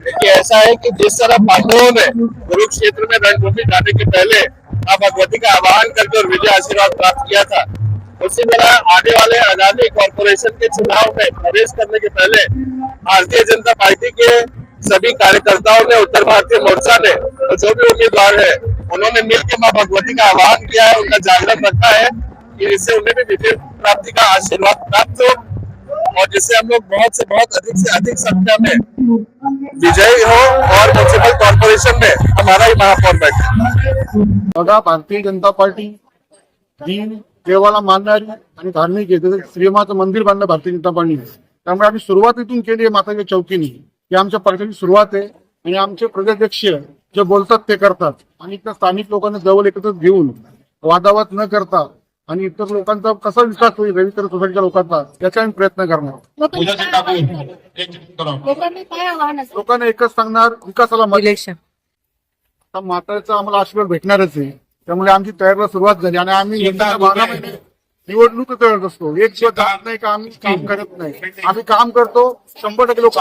देखिए ऐसा है कि जिस तरह पांडवों ने कुरुक्षेत्र में रणभूमि जाने के पहले मां भगवती का आह्वान करके और विजय आशीर्वाद प्राप्त किया था, उसी तरह आने वाले अदानी कॉर्पोरेशन के चुनाव में प्रवेश करने के पहले भारतीय जनता पार्टी के सभी कार्यकर्ताओं ने, उत्तर भारतीय मोर्चा ने और जो भी उम्मीदवार है उन्होंने मिलकर मां भगवती का आह्वान किया है, उनका जागरण रखा है कि इससे उन्हें भी विजय प्राप्ति का आशीर्वाद प्राप्त हो और जिससे हम लोग बहुत से अधिक संख्या में विजयी हो और म्युनिसिपल कॉर्पोरेशन में हमारा ही महापौर बैठे। बघा, भारतीय जनता पार्टी दिन देवाला मानणारी आणि धार्मिक आहे. जसं श्रीमाचं मंदिर बांधलं भारतीय जनता पार्टीने, त्यामुळे आम्ही सुरुवात इथून केली आहे माताच्या चौकीने. ही आमच्या पार्टीची सुरुवात आहे आणि आमचे प्रदेशाध्यक्ष जे बोलतात ते करतात आणि त्या स्थानिक लोकांना जवळ एकत्र घेऊन वादावाद न करता आणि इतर लोकांचा कसा विकास होईल रविवार सोसायटीच्या लोकांचा याचा आम्ही प्रयत्न करणार. लोकांना एकच सांगणार, विकासाला इलेक्शन माताचा आम्हाला आशीर्वाद भेटणारच आहे. त्यामुळे आमची तयारीला सुरुवात झाली आणि आम्ही 12 महिने निवडणूक करत असतो. एक दिवस जात नाही का आम्ही काम करत नाही. आम्ही काम करतो, 100% लोक